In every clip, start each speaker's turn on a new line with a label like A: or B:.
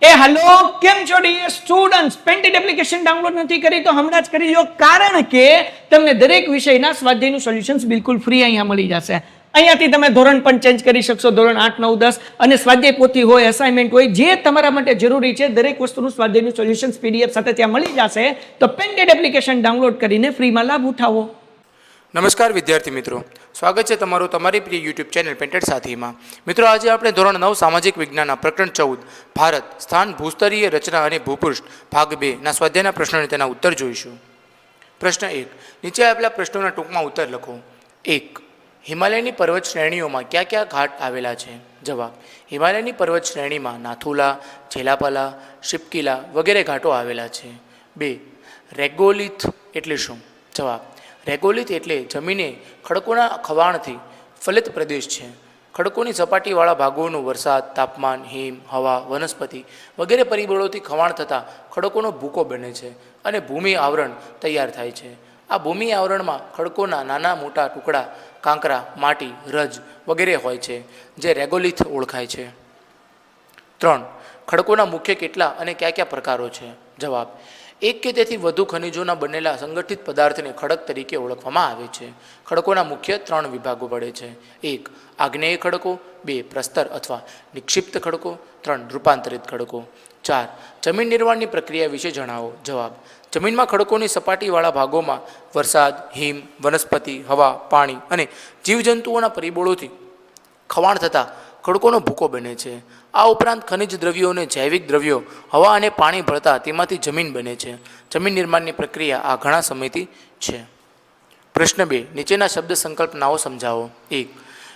A: Hello केम छो dear students painted application download નથી કરી તો હમણાં જ કરી લો કારણ કે તમને દરેક વિષયના સ્વાધ્યાયનું સોલ્યુશન્સ બિલકુલ ફ્રી અહીંયા મળી જશે અહીંયાથી તમે ધોરણ પણ ચેન્જ કરી શકશો ધોરણ 8 9 10 અને સ્વાધ્યાય પોથી હોય અસાઇનમેન્ટ હોય જે તમારા માટે જરૂરી છે દરેક વસ્તુનું સ્વાધ્યાયનું સોલ્યુશન્સ પીડીએફ સાથે ત્યાં મળી જશે તો પેન્ટેડ એપ્લિકેશન ડાઉનલોડ કરીને ફ્રીમાં લાભ ઉઠાવો।
B: નમસ્કાર વિદ્યાર્થી મિત્રો, સ્વાગત છે તમારું તમારી પ્રિય યુટ્યુબ ચેનલ પેન્ટેડ સાથીમાં। મિત્રો, આજે આપણે ધોરણ 9 સામાજિક વિજ્ઞાનના પ્રકરણ 14 ભારત સ્થાન ભૂસ્તરીય રચના અને ભૂપૃષ્ઠ ભાગ 2 ના સ્વાધ્યાયના પ્રશ્નો અને તેના ઉત્તર જોઈશું। પ્રશ્ન 1, નીચે આપેલા પ્રશ્નોના ટૂંકમાં ઉત્તર લખો। 1, હિમાલયની પર્વત શ્રેણીઓમાં કયા કયા ઘાટ આવેલા છે? જવાબ, હિમાલયની પર્વત શ્રેણીમાં નાથુલા, જેલાપાલા, શિપકીલા વગેરે ઘાટો આવેલા છે। 2, રેગોલિથ એટલે શું? જવાબ, રેગોલિથ એટલે જમીને ખડકોના ખવાણથી ફલિત પ્રદેશ છે। ખડકોની સપાટીવાળા ભાગોનું વરસાદ, તાપમાન, હિમ, હવા, વનસ્પતિ વગેરે પરિબળોથી ખવાણ થતાં ખડકોનો ભૂકો બને છે અને ભૂમિ આવરણ તૈયાર થાય છે। આ ભૂમિ આવરણમાં ખડકોના નાના મોટા ટુકડા, કાંકરા, માટી, રજ વગેરે હોય છે જે રેગોલિથ ઓળખાય છે। 3, ખડકોના મુખ્ય કેટલા અને કયા કયા પ્રકારો છે? જવાબ, એક કે તેથી વધુ ખનિજોના બનેલા સંગઠિત પદાર્થને ખડક તરીકે ઓળખવામાં આવે છે। ખડકોના મુખ્ય 3 વિભાગો પડે છે। 1, આગ્નેય ખડકો, 2, પ્રસ્તર અથવા નિક્ષિપ્ત ખડકો, 3, રૂપાંતરિત ખડકો। 4, જમીન નિર્માણની પ્રક્રિયા વિશે જણાવો। જવાબ, જમીનમાં ખડકોની સપાટીવાળા ભાગોમાં વરસાદ, હિમ, વનસ્પતિ, હવા, પાણી અને જીવજંતુઓના પરિબળોથી ખવાણ થતાં ખડકોનો ભૂકો બને છે। આ ઉપરાંત ખનિજ દ્રવ્યો અને જૈવિક દ્રવ્યો હવા અને પાણી ભળતા તેમાંથી જમીન બને છે। જમીન નિર્માણની પ્રક્રિયા આ ઘણા સમયથી છે। પ્રશ્ન 2, નીચેના શબ્દ સંકલ્પનાઓ સમજાવો। 1,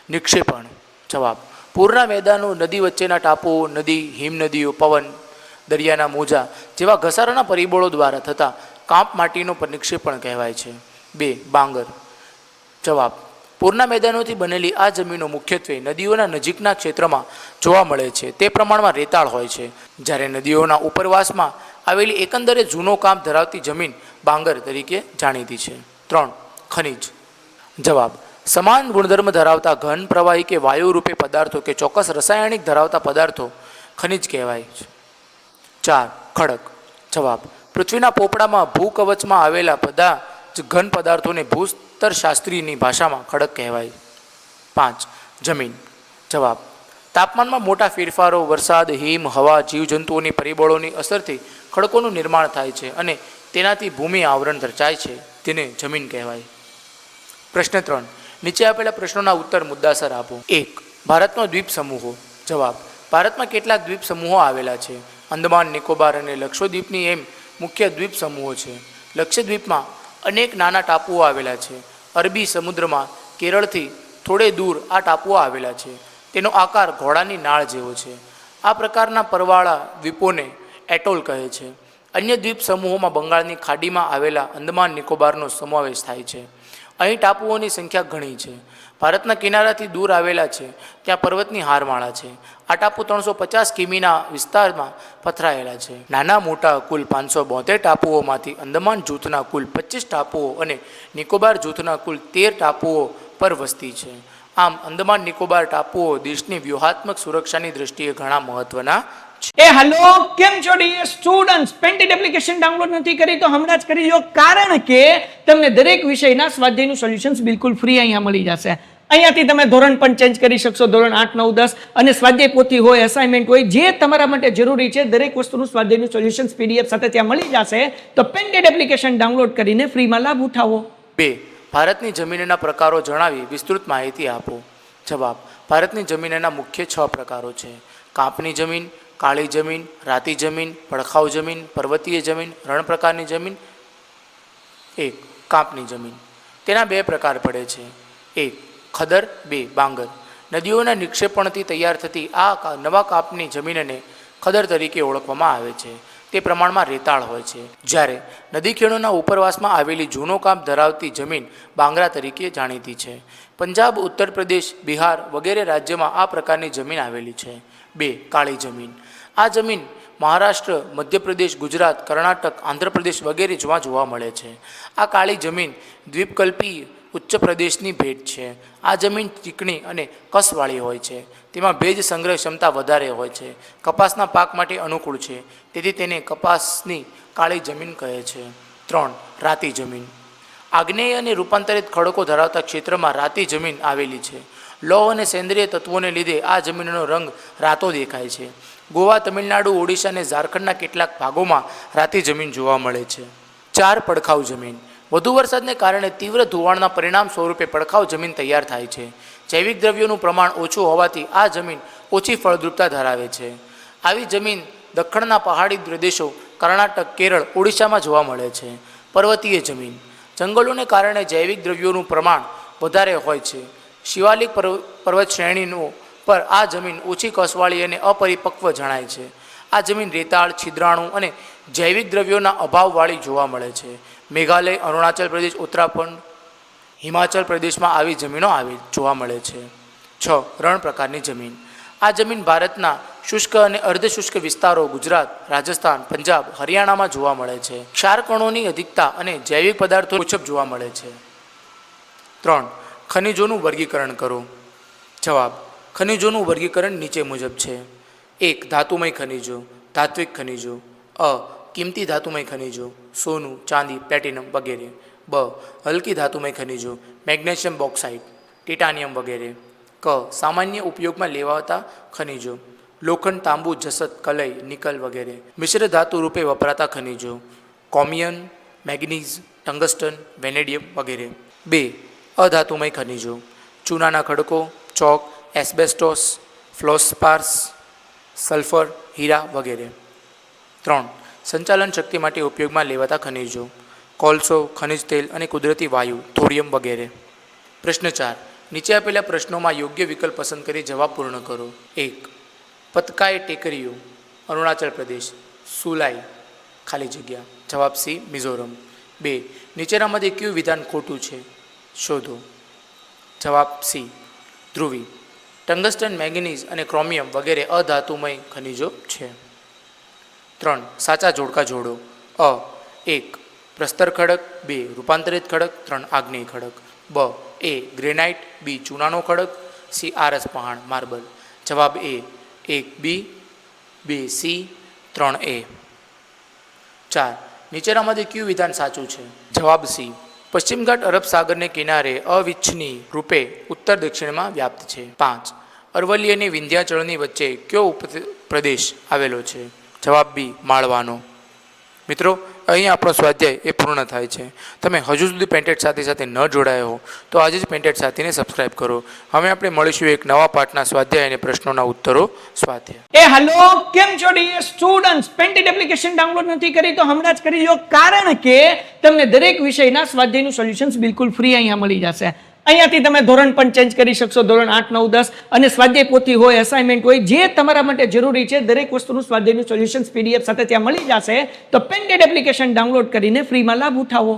B: નિક્ષેપણ। જવાબ, પૂરના મેદાનો, નદી વચ્ચેના ટાપુઓ, નદી, હિમનદીઓ, પવન, દરિયાના મોજા જેવા ઘસારાના પરિબળો દ્વારા થતા કાંપ માટીનો નિક્ષેપણ કહેવાય છે। 2, બાંગર। જવાબ, પૂરના મેદાનોથી બનેલી આ જમીનો મુખ્યત્વે નદીઓના નજીકના ક્ષેત્રમાં જોવા મળે છે। તે પ્રમાણમાં રેતાળ હોય છે, જ્યારે નદીઓના ઉપરવાસમાં આવેલી એકંદરે જૂનો કામ ધરાવતી જમીન બાંગર તરીકે જાણીતી છે। 3, ખનિજ। જવાબ, સમાન ગુણધર્મ ધરાવતા ઘન, પ્રવાહી કે વાયુ રૂપે પદાર્થો કે ચોક્કસ રસાયણિક ધરાવતા પદાર્થો ખનિજ કહેવાય છે। 4, ખડક। જવાબ, પૃથ્વીના પોપડામાં ભૂકવચમાં આવેલા બધા જ ઘન પદાર્થોને ભૂસ્તરશાસ્ત્રીની ભાષામાં ખડક કહેવાય। 5, જમીન। જવાબ, તાપમાનમાં મોટા ફેરફારો, વરસાદ, હિમ, હવા, જીવજંતુઓની પરિબળોની અસરથી ખડકોનું નિર્માણ થાય છે અને તેનાથી ભૂમિ આવરણ રચાય છે, તેને જમીન કહેવાય। પ્રશ્ન 3, નીચે આપેલા પ્રશ્નોના ઉત્તર મુદ્દાસર આપો। 1, ભારતનો દ્વીપ સમૂહો। જવાબ, ભારતમાં કેટલાક દ્વીપ સમૂહો આવેલા છે? અંદમાન, નિકોબાર અને લક્ષદ્વીપની એમ મુખ્ય દ્વીપ સમૂહો છે। લક્ષદ્વીપમાં અનેક નાના ટાપુઓ આવેલા છે। અરબી સમુદ્રમાં કેરળથી થોડે દૂર આ ટાપુઓ આવેલા છે। તેનો આકાર ઘોડાની નાળ જેવો છે। આ પ્રકારના પરવાળા દ્વીપોને એટોલ કહે છે। અન્ય દ્વીપ સમૂહોમાં બંગાળની ખાડીમાં આવેલા અંદમાન નિકોબારનો સમાવેશ થાય છે। અહીં ટાપુઓની સંખ્યા ઘણી છે। ભારતના કિનારાથી દૂર આવેલા છે ત્યાં પર્વતની હારમાળા છે। આ ટાપુ 350 કિમીના વિસ્તારમાં પથરાયેલા છે। નાના મોટા કુલ 572 ટાપુઓમાંથી અંદમાન જૂથના કુલ 25 ટાપુઓ અને નિકોબાર જૂથના કુલ 13 ટાપુઓ પર વસ્તી છે। આમ અંદમાન નિકોબાર ટાપુઓ દેશની વ્યૂહાત્મક સુરક્ષાની દ્રષ્ટિએ ઘણા મહત્વના છે।
A: हेलो केम छो dear students painted application download નથી કરી તો હમણાં જ કરી લો કારણ કે તમને દરેક વિષયના સ્વાધ્યાયનું સોલ્યુશન્સ બિલકુલ ફ્રી અહીંયા મળી જશે। અહીંયાથી તમે ધોરણ પણ ચેન્જ કરી શકશો ધોરણ 8 9 10 અને સ્વાધ્યાય પોથી હોય અસાઇનમેન્ટ હોય જે તમારા માટે જરૂરી છે દરેક વસ્તુનું સ્વાધ્યાયનું સોલ્યુશન્સ પીડીએફ સાથે ત્યાં મળી જશે તો પેન્ટેડ એપ્લિકેશન ડાઉનલોડ કરીને ફ્રીમાં લાભ ઉઠાવો।
B: 2, ભારતની જમીનના પ્રકારો જણાવી વિસ્તૃત માહિતી આપો। જવાબ, ભારતની જમીનના મુખ્ય 6 પ્રકારો છે: કાંપની જમીન, કાળી જમીન, રાતી જમીન, પડખાઉ જમીન, પર્વતીય જમીન, રણ પ્રકારની જમીન। 1, કાંપની જમીન। તેના 2 પ્રકાર પડે છે: 1, ખદર, 2, બાંગર। નદીઓના નિક્ષેપણથી તૈયાર થતી આ નવા કાંપની જમીનને ખદર તરીકે ઓળખવામાં આવે છે। તે પ્રમાણમાં રેતાળ હોય છે, જ્યારે નદી ખેડોના ઉપરવાસમાં આવેલી જૂનો કાંપ ધરાવતી જમીન બાંગરા તરીકે જાણીતી છે। પંજાબ, ઉત્તર પ્રદેશ, બિહાર વગેરે રાજ્યમાં આ પ્રકારની જમીન આવેલી છે। 2, કાળી જમીન। આ જમીન મહારાષ્ટ્ર, મધ્યપ્રદેશ, ગુજરાત, કર્ણાટક, આંધ્રપ્રદેશ વગેરે જોવા મળે છે। આ કાળી જમીન દ્વીપકલ્પી ઉચ્ચ પ્રદેશની ભેટ છે. આ જમીન ચીકણી અને કસવાળી હોય છે. તેમાં ભેજ સંગ્રહ ક્ષમતા વધારે હોય છે. કપાસના પાક માટે અનુકૂળ છે, તેથી તેને કપાસની કાળી જમીન કહે છે. 3. રાતી જમીન. આગ્નેય અને રૂપાંતરિત ખડકો ધરાવતા ક્ષેત્રમાં રાતી જમીન આવેલી છે. લોહ અને સેન્દ્રિય તત્વોને લીધે આ જમીનનો રંગ રાતો દેખાય છે. ગોવા, તમિલનાડુ, ઓડિશા અને ઝારખંડના કેટલાક ભાગોમાં રાતી જમીન જોવા મળે છે. 4. પડખાઉ જમીન. વધુ વરસાદને કારણે તીવ્ર ધોવાણના પરિણામ સ્વરૂપે પડખાઉ જમીન તૈયાર થાય છે. જૈવિક દ્રવ્યોનું પ્રમાણ ઓછું હોવાથી આ જમીન ઓછી ફળદ્રુપતા ધરાવે છે. આવી જમીન દખ્ખણના પહાડી પ્રદેશો, કર્ણાટક, કેરળ, ઓડિશામાં જોવા મળે છે. પર્વતીય જમીન. જંગલોને કારણે જૈવિક દ્રવ્યોનું પ્રમાણ વધારે હોય છે. શિવાલિક પર્વત શ્રેણીનો પર આ જમીન ઓછી કસવાળી અને અપરિપક્વ જણાય છે. આ જમીન રેતાળ, છિદ્રાણુ અને જૈવિક દ્રવ્યોના અભાવવાળી જોવા મળે છે. મેઘાલય, અરુણાચલ પ્રદેશ, ઉત્તરાખંડ, હિમાચલ પ્રદેશમાં આવી જમીનો જોવા મળે છે. 6. રણ પ્રકારની જમીન. આ જમીન ભારતના શુષ્ક અને અર્ધશુષ્ક વિસ્તારો, ગુજરાત, રાજસ્થાન, પંજાબ, હરિયાણામાં જોવા મળે છે. ક્ષારકણોની અધિકતા અને જૈવિક પદાર્થો ઓછપ જોવા મળે છે. 3. ખનિજોનું વર્ગીકરણ કરો. જવાબ. ખનિજોનું વર્ગીકરણ નીચે મુજબ છે. 1. ધાતુમય ખનિજો, ધાત્વિક ખનિજો. કિંમતી ધાતુમય ખનિજો, સોનું, ચાંદી, પ્લેટિનમ વગેરે. હલકી ધાતુમય ખનિજો, મેગ્નેશિયમ, બોક્સાઇટ, ટિટાનિયમ વગેરે. સામાન્ય ઉપયોગમાં લેવાતા ખનિજો, લોખંડ, તાંબુ, જસત, કલય, નિકલ વગેરે. મિશ્ર ધાતુ રૂપે વપરાતા ખનિજો, કોમિયન, મેગ્નીઝ, ટંગસ્ટન, વેનેડિયમ વગેરે. 2. અધાતુમય ખનિજો, ચૂનાના ખડકો, ચોક, એસ્બેસ્ટોસ, ફ્લોસ્પાર્સ, સલ્ફર, હીરા વગેરે. 3. સંચાલન શક્તિ માટે ઉપયોગમાં લેવાતા ખનિજો, કોલસો, ખનિજ તેલ અને કુદરતી વાયુ, થોરિયમ વગેરે. પ્રશ્ન 4. નીચે આપેલા પ્રશ્નોમાં યોગ્ય વિકલ્પ પસંદ કરી જવાબ પૂર્ણ કરો. 1. પતકાય ટેકરીઓ, અરુણાચલ પ્રદેશ. સુલાઈ, ખાલી જગ્યા. જવાબ સી, મિઝોરમ. 2. નીચેનામાંથી કયું વિધાન ખોટું છે? શોધો. જવાબ સી, ધ્રુવી. ટંગસ્ટન, મેંગનીઝ અને ક્રોમિયમ વગેરે અધાતુમય ખનિજો છે. 3. સાચા જોડકા જોડો. 1. પ્રસ્તર ખડક. 2. રૂપાંતરિત ખડક. 3. આગ્નેય ખડક. A. ગ્રેનાઇટ. B. ચૂનાનો ખડક. C. આરસ પહાણ, માર્બલ. જવાબ A. 1 B, 2 C, 3 A. 4. નીચેનામાંથી કયું વિધાન સાચું છે? જવાબ C. પશ્ચિમ ઘાટ અરબ સાગરને કિનારે અવિચ્છનીય રૂપે ઉત્તર દક્ષિણમાં વ્યાપ્ત છે. 5. અરવલ્લી અને વિંધ્યાચળની વચ્ચે કયો પ્રદેશ આવેલો છે? જવાબ B. માળવાનો. મિત્રો, અહીં આપણો સ્વાધ્યાય એ પૂર્ણ થાય છે. તમે હજુ સુધી પેન્ટેડ સાથી સાથે ન જોડાયા હો તો આજે જ પેન્ટેડ સાથીને સબસ્ક્રાઇબ કરો. હવે આપણે મળીશું એક નવા પાઠના સ્વાધ્યાય અને પ્રશ્નોના ઉત્તરો સ્વાધ્યાય.
A: હેલો, કેમ છો dear students? Painted application download નથી કરી તો હમણાં જ કરી લો, કારણ કે તમને દરેક વિષયના સ્વાધ્યાયનું સોલ્યુશન્સ બિલકુલ ફ્રી અહીંયા મળી જશે. અહીંયાથી તમે ધોરણ પણ ચેન્જ કરી શકશો, ધોરણ 8, 9, 10 અને સ્વાધ્યાય પોથી હોય, અસાઇનમેન્ટ હોય, જે તમારા માટે જરૂરી છે દરેક વસ્તુનું સ્વાધ્યાયનું સોલ્યુશન્સ PDF સાથે ત્યાં મળી જશે. તો પેન્ટેડ એપ્લિકેશન ડાઉનલોડ કરીને ફ્રીમાં લાભ ઉઠાવો.